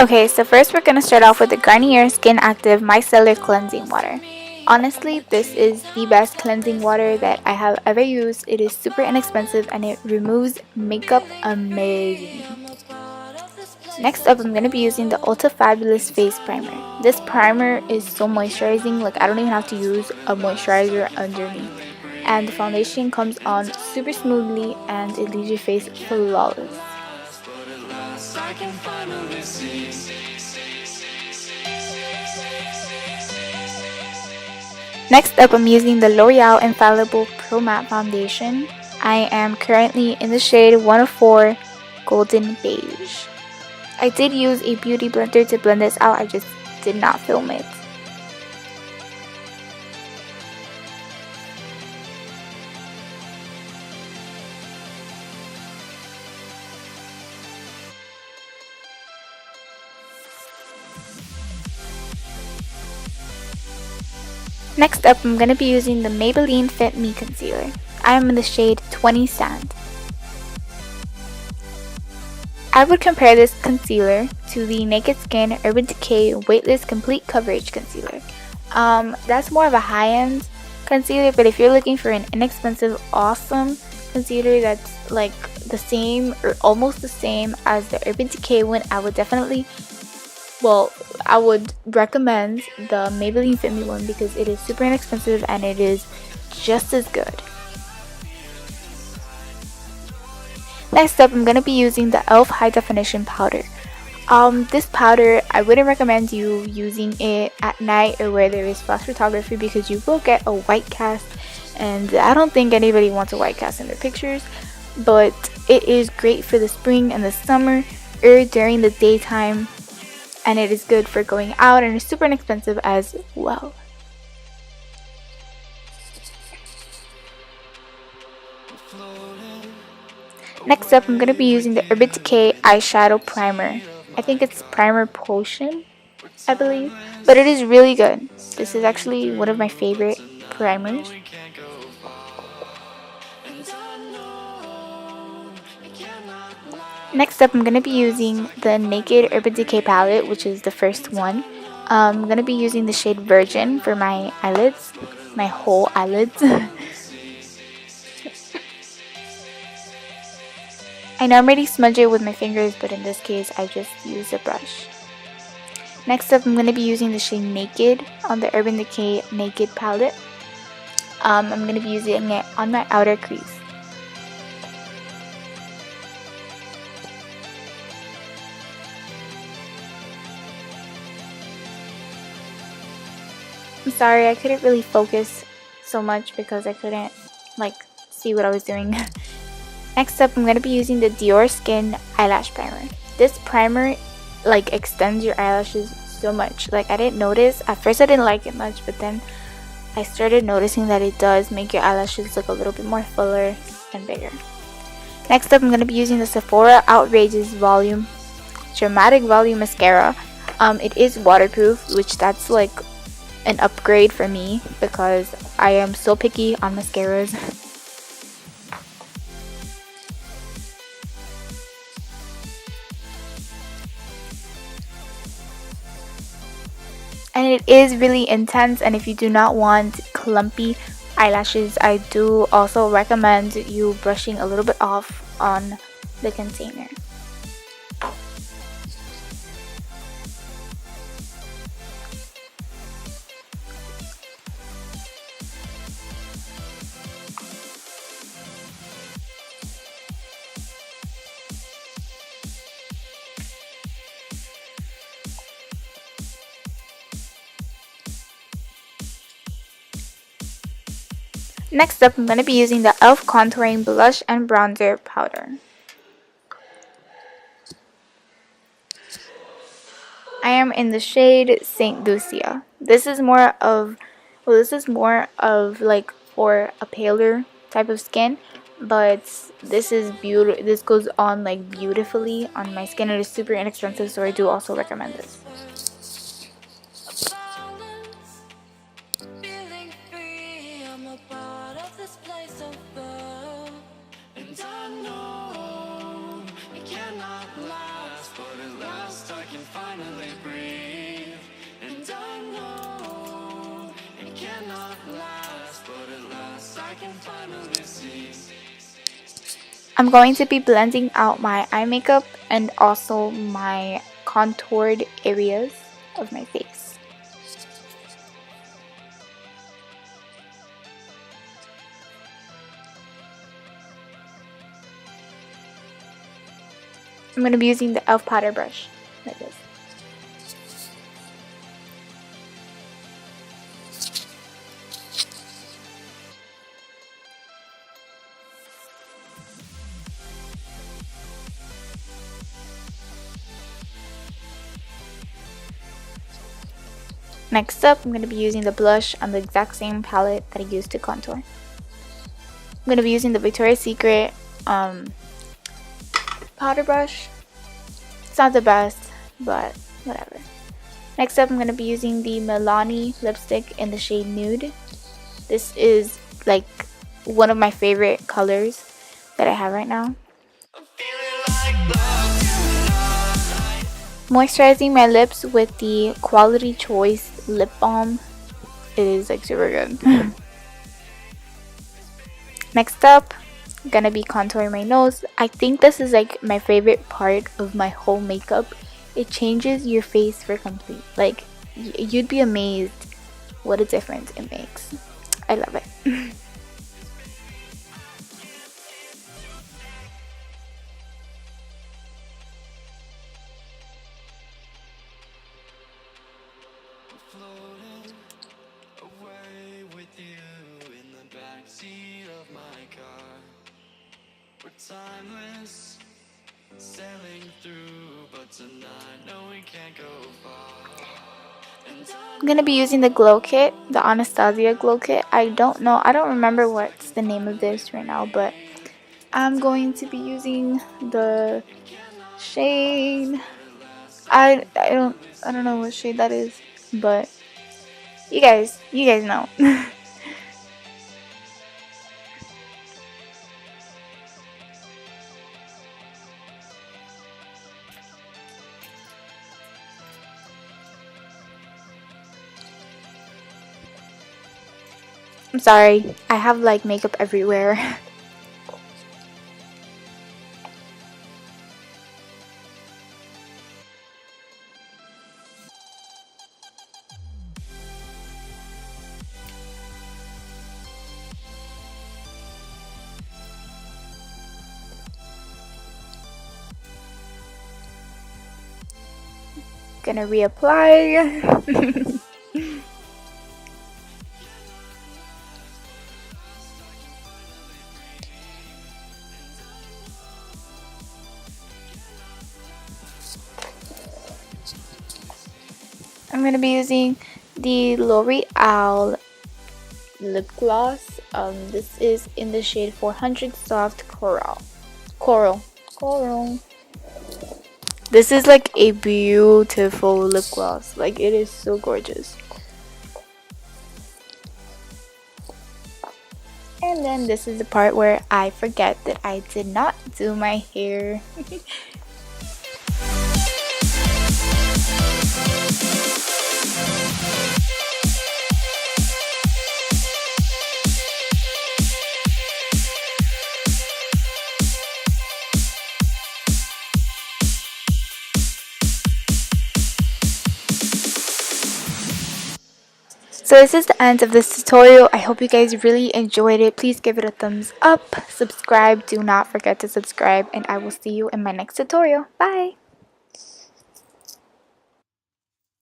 Okay, so first we're gonna start off with the Garnier Skin Active Micellar Cleansing Water. Honestly, this is the best cleansing water that I have ever used. It is super inexpensive and it removes makeup amazing. Next up, I'm gonna be using the Ulta Fabulous Face Primer. This primer is so moisturizing, like I don't even have to use a moisturizer underneath. And the foundation comes on super smoothly and it leaves your face flawless. Next up, I'm using the L'Oreal Infallible Pro Matte Foundation. I am currently in the shade 104 Golden Beige. I did use a beauty blender to blend this out, I just did not film it. Next up, I'm going to be using the Maybelline Fit Me Concealer. I am in the shade 20 Sand. I would compare this concealer to the Naked Skin Urban Decay Weightless Complete Coverage Concealer. That's more of a high-end concealer, but if you're looking for an inexpensive, awesome concealer that's like the same or almost the same as the Urban Decay one, I would recommend the Maybelline Fit Me one because it is super inexpensive and it is just as good. Next up, I'm going to be using the e.l.f. High Definition Powder. This powder, I wouldn't recommend you using it at night or where there is flash photography because you will get a white cast, and I don't think anybody wants a white cast in their pictures, but it is great for the spring and the summer or during the daytime, and it is good for going out and it's super inexpensive as well. Next up, I'm going to be using the Urban Decay Eyeshadow Primer. I think it's Primer Potion, I believe. But it is really good. This is actually one of my favorite primers. Next up, I'm going to be using the Naked Urban Decay palette, which is the first one. I'm going to be using the shade Virgin for my eyelids, my whole eyelids. I normally smudge it with my fingers, but in this case, I just use a brush. Next up, I'm going to be using the shade Naked on the Urban Decay Naked palette. I'm going to be using it on my outer crease. I'm sorry, I couldn't really focus so much because I couldn't see what I was doing. Next up, I'm going to be using the Dior Skin Eyelash Primer. This primer extends your eyelashes so much. I didn't notice. At first I didn't like it much, but then I started noticing that it does make your eyelashes look a little bit more fuller and bigger. Next up, I'm going to be using the Sephora Outrageous Dramatic Volume Mascara. It is waterproof, which that's an upgrade for me because I am so picky on mascaras. And it is really intense, and if you do not want clumpy eyelashes, I do also recommend you brushing a little bit off on the container. Next up, I'm going to be using the e.l.f. Contouring Blush and Bronzer Powder. I am in the shade Saint Lucia. This is more of for a paler type of skin, but this is beautiful. This goes on beautifully on my skin. It is super inexpensive, so I do also recommend this. I'm going to be blending out my eye makeup and also my contoured areas of my face. I'm going to be using the e.l.f. powder brush like this. Next up, I'm going to be using the blush on the exact same palette that I used to contour. I'm going to be using the Victoria's Secret powder brush. It's not the best, but whatever. Next up, I'm going to be using the Milani lipstick in the shade Nude. This is like one of my favorite colors that I have right now. Moisturizing my lips with the Quality Choice lip balm. It is like super good. Next up, I'm gonna be contouring my nose. I think this is like my favorite part of my whole makeup. It changes your face for complete. Like you'd be amazed what a difference it makes. I love it. Floating away with you in the backseat of my car. We're timeless, sailing through, but tonight, no, we can't go far. I'm gonna be using the Glow Kit, the Anastasia Glow Kit. I don't remember what's the name of this right now, but I'm going to be using the shade. I don't know what shade that is, but you guys know. I'm sorry, I have like makeup everywhere. Gonna reapply. I'm gonna be using the L'Oreal lip gloss. This is in the shade 400 Soft Coral. This is like a beautiful lip gloss. Like it is so gorgeous. And then this is the part where I forget that I did not do my hair. So this is the end of this tutorial. I hope you guys really enjoyed it. Please give it a thumbs up, subscribe, do not forget to subscribe, and I will see you in my next tutorial. Bye!